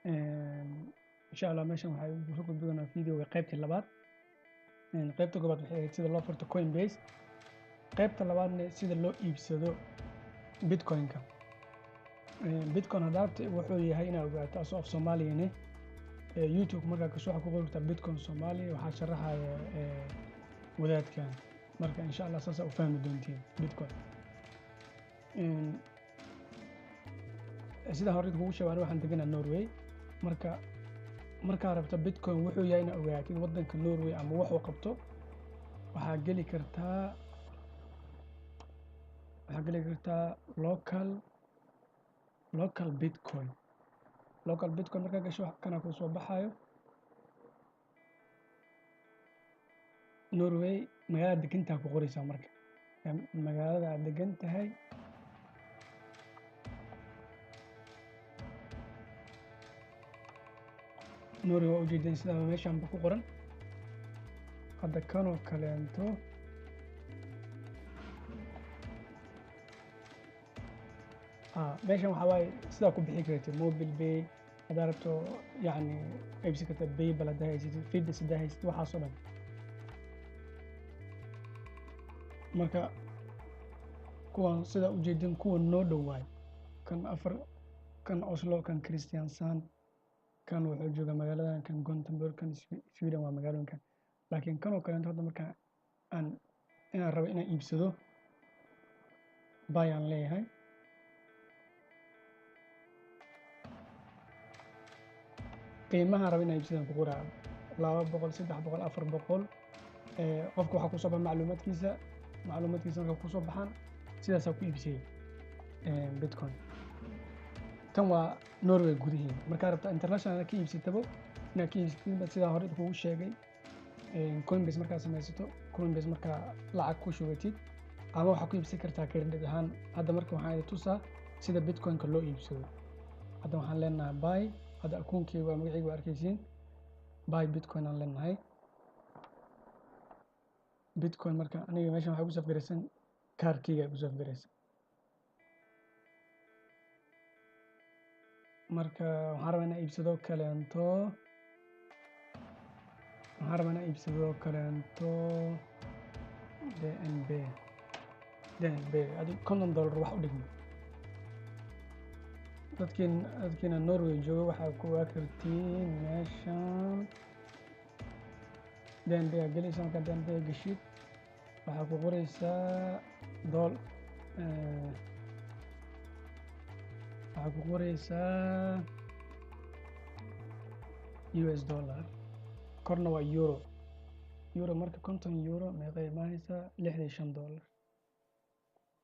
إن شاء الله ماشي waxay ugu soo gudbi doonaa fiidiyowga qaybtii labaad. Qaybta koobaad waxay ahayd sida loo furto Coinbase. qaybta labaadna sida loo iibsado Bitcoin-ka. Bitcoin hadaabta wuxuu yahay inaad ogaato asoo af Soomaaliyane YouTube markaa kasoo waxa ku qortaa Bitcoin Soomaaliya waxaa sharaxaya wadaadkan. Marka insha Allah saas u fahmi doontiin Bitcoin. sida hore ugu sheegay waxaan deganaa Norway. marka rabta Bitcoin wuxuu yahay inaad ogaatid wadanka Norway ama wuxuu qabto waxaa geli kartaa local Bitcoin. local Bitcoin markaa gasho kana ku soo baxayo Norway magaalada degantaa ku qoraysaa marka magaalada aad degan tahay Norway waa ujeedin sida meeshaan ku qoran hadda kanoo kaleento meeshaan waxaa waaye sidaa ku bixi kartid mobile pay hadaa rabto yani iibsi karta PayPal hadaa haysatid Fides hadaa haysatid waxaasoo dhan. marka kuwan sida ujeedin kuwa noo dhowaay kan Oslo kan Kristiansand kan wuxuu joogaa magaaladan kan Gothenburg kan Sweden waa magaalooyinkan laakiin kanoo kaleento hadda marka inaan rabo inaan iibsado bayaan leeyahay qiimaha rabo inaan iibsadaan ku qoraa 200 300 400 qofka waxaa ku soo baxay macluumaadkiisa marka ku soo baxaan sidaas ku iibsay Bitcoin. tan waa Norway gudihiin marka rabta international ka iibsatabo inaad ka iibsatid sida hore ugu sheegay Coinbase markaa samaysato Coinbase markaa lacag ku shubatid ama waxa ku iibsan kartaa credit ahaan. hadda marka waxaan tusaa sida Bitcoin-ka loo iibsado. hadda waxaan leenahay buy hadda akoonkeyga waa magacayga waa arkaysiin buy Bitcoin aan leenahay. Bitcoin marka aniga meeshan waxa ku safgaraysan kaarkeyga ku safgaraysan. marka waxaan rabaa inaan iibsado kaleento DNB adi $50 wax u dhigmo. dadkiina Norway jooga waxaa ku waa kartiin meeshaan DNB gelaysa marka DNB gashid waxaa ku qoraysaa waxaa ku qoraysaa US dollar korna waa euro marka 50 euro meeqay imaanaysaa $65.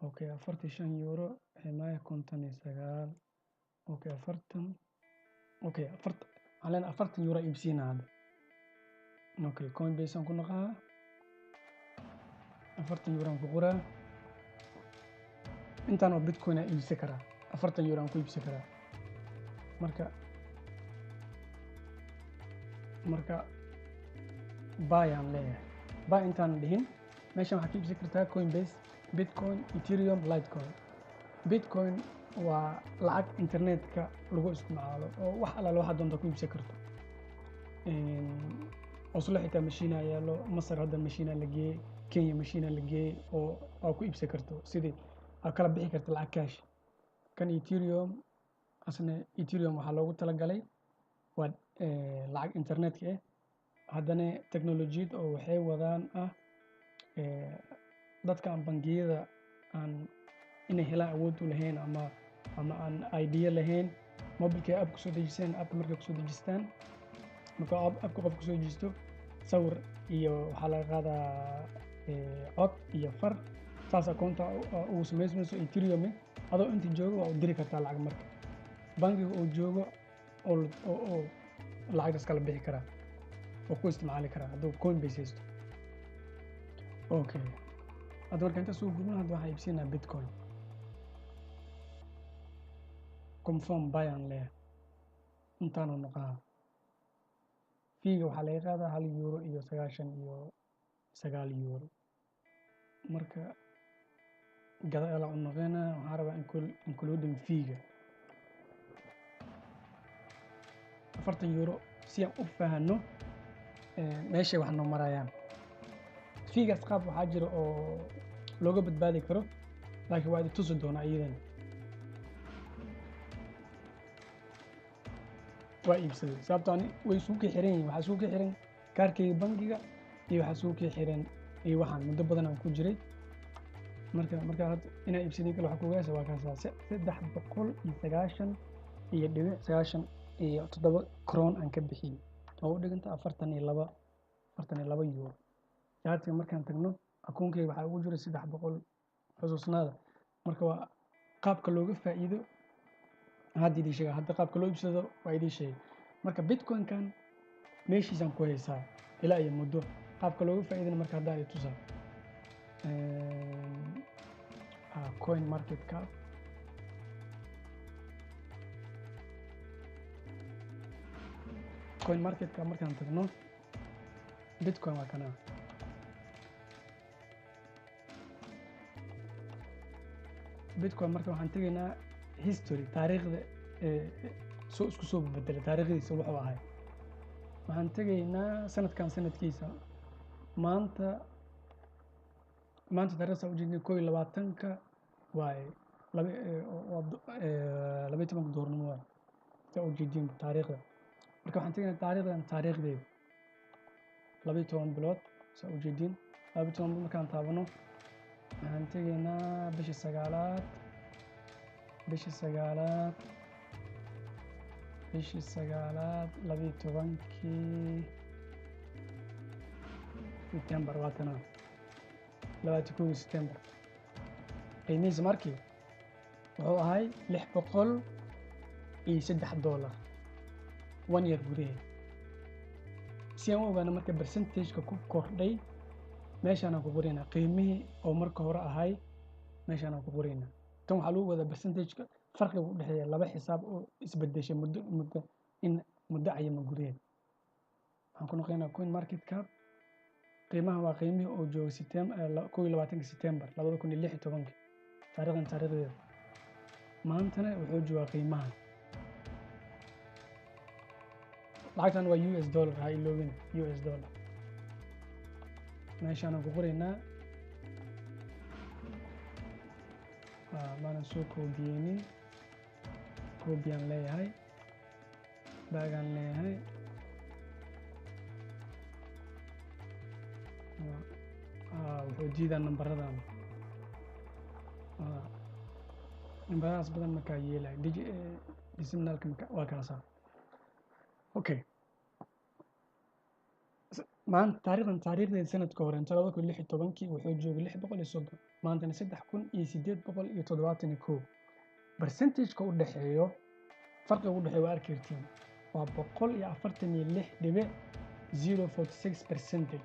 okay 45 euro imaaya 59 okay 40 okay 40 على 40 euro iibsiina hadda. okay Coinbase aan ku naqaa 40 euro aan ku qoraa intaan oo Bitcoin aan iibsan karaa 40 euro aan ku iibsan karaa. marka buy aan leeyahay buy intaan dhihin meeshan waxaad ka iibsan kartaa Coinbase Bitcoin Ethereum Litecoin. Bitcoin waa lacag internetka lagu isticmaalo oo wax alla waxa doonta ku iibsan karto. Oslo xitaa machine yaalo Masar hadda machine la geeyay Kenya machine la geeyay oo ku iibsan karto sidii aad kala bixi karto lacag cash. kan Ethereum asna Ethereum waxaa loogu talagalay waa lacag internetka haddana teknolojiyad oo waxay wadaan dadka aan bangiyada aan inay helaan awood u lahayn ama aan idea lahayn mobilka app kusoo dejistaan app markay kusoo dejistaan marka app qof kusoo dejisto sawir iyo waxaa laga qaadaa cod iyo far saas akoonta uu sameysmayso Ethereum adoo inta joogo waa u diri kartaa lacag marka bangiga uu joogo oo lacagtaas kala bixi karaa oo ku isticmaali karaa hadduu Coinbase haysto. okay hadda marka inta soo gudbin hadda waxaan iibsanaa Bitcoin confirm buy aan leeyahay intaanu noqaa fiiga waxaa laga qaadaa 1 euro iyo 99 euro. marka gadaal aan noqonaa waxaan rabaa including fiiga €40 si aan u fahanno meeshay wax noo marayaan. Fiigaas qaab waxaa jira oo looga badbaadi karo, laakiin waa idin tusi doonaa iyadana. waa iibsaday sababtoo ani way isugu xiran yihiin. waxaa isugu xiran kaarkayga bangiga iyo waxaa isugu xiran iyo waxaan muddo badan aan ku jiray. marka hadda inaa iibsadin kale waxaa ku ogaanaysa waa kaasaa 300.97 kroon aan ka bixiyey oo u dhiganta €42. jaartiga markaan tagno akoonkayga waxaa ugu jira 300 xusuusnaada. marka waa qaabka looga faa'iido hadda idin sheega. hadda qaabka loo iibsado waa idin sheegay. marka bitcoin-kan meeshiisaan ku haysaa ilaa iyo muddo. qaabka looga faa'iidana marka hadda ay tusaa coin market cap. coin market cap markaan tagno bitcoin waa kana. bitcoin marka waxaan tegaynaa history, taariikhda isku soo bedelay taariikhdiisa wuxuu ahay. waxaan tegaynaa sanadkan sanadkiisa. maanta taariikhda ujeedin 21-ka waaye 12 duhurnimo waaye saa ujeedin taariikhda. marka waxaan tegaynaa taariikhdeeda 12 bilood saa ujeedin. 12 bilood markaan taabano waxaan tegaynaa bishii sagaalaad 12kii September waa kana 21 September. qiimihiisa markii wuxuu ahay $603 1 year gudaheed. si aan u ogaano marka percentage-ka ku kordhay meeshaan ku qoraynaa qiimihii oo marka hore ahay meeshaan ku qoraynaa. tan waxaa lagu wadaa percentage-ka farqiga u dhexeeya laba xisaab oo isbedeshay muddo cayiman gudaheed. waxaan ku noqonaynaa coin market cap. qiimaha waa qiimihii oo joogay 21 September 2016 taariikhdeeda. maantana wuxuu joogaa qiimaha. lacagtan waa US dollar. ha iloobin US dollar. meeshaan ku qoraynaa maanan soo koobiyeynin. koobiyaan leeyahay, baagaan leeyahay. wuxuu diidaa nambaradan. nambaradaas badan markaa yeelay decimalka waa kaasaa. okay maanta taariikhdeeda sanadka hore 2016 wuxuu joogay 630. maantana 3871. percentage-ka u dhexeeyo farqiga u dhexeeyo waa arki kartiin waa 146.046%.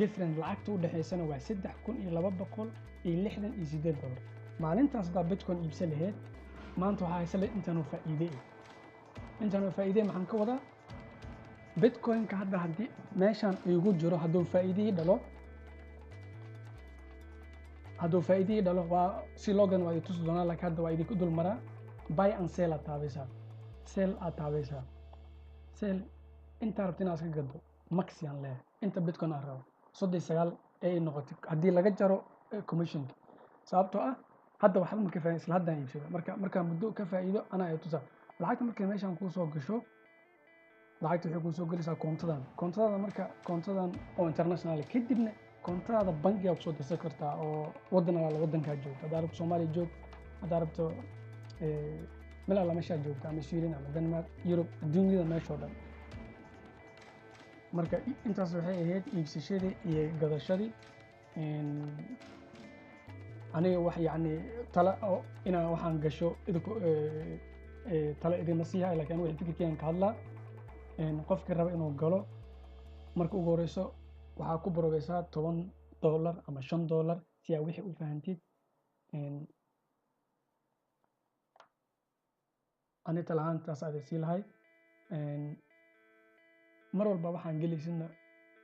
different lacagta u dhexeysana waa $3268. maalintaas haddaa bitcoin iibsan lahayd maanta waxaa haysa intaanoo faa'iide. maxaan ka wadaa bitcoin-ka hadda haddii meeshaan igu jiro hadduu faa'iidii dhalo waa si loogan waa tusi doonaa. laakiin hadda waa idinku dul maraa. buy and sell aad taabaysaa. sell intaa rabta inaad iska gado max yaan leeyahay. inta bitcoin aan rabo 39 ay noqotay haddii laga jaro commissionka. sababtoo ah hadda waxba ma ka faa'iido isla haddaan iibsada. markaan muddo ka faa'iido anaa ay tusaa. lacagta markay meeshaan kuu soo gasho lacagta waxay kuu soo gelaysaa koontadan oo international. kadibna koontadaada bangiga kusoo dirsan kartaa oo wadankaa joogta. haddaa rabto Soomaaliya joog, haddaa rabto meel alla meeshaa joogta ama Sweden ama Denmark, Europe, adduunyada meeshoo dhan. marka intaas waxay ahayd iibsashadii iyo gadashadii. aniga wax yacni tala oo inaan waxaan gasho idinku tala idinma siihay, laakiin wixii fikirkeygan ka hadlaa. qofkii raba inuu galo marka ugu horeyso waxaa ku borogeysaa $10 ama $5 si aa wixii u fahantid. ani talahaantaas aad sii lahay. mar walba waxaan gelaysidna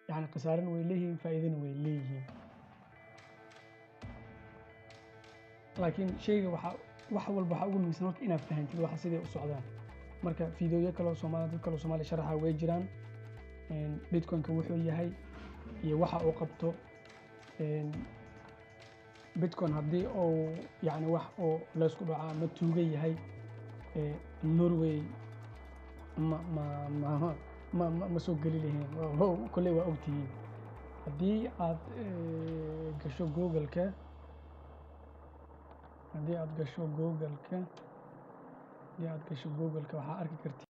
yani khasaarana way leeyihiin, faa'iidana way leeyihiin. laakiin shayga wax walba waxaa ugu muhiimsan horta inaad fahantid waxa siday u socdaan. marka fiidiyoyo kale oo Soomaali dad kale oo Soomaali sharaxa way jiraan bitcoin-ka wuxuu yahay iyo waxa uu qabto bitcoin haddii uu yacni wax oo laysku dhaca ama tuuga yahay Norway ma soo geli lahayn kolley waa ogtihiin haddii aad gasho Google-ka waxaa arki kartaa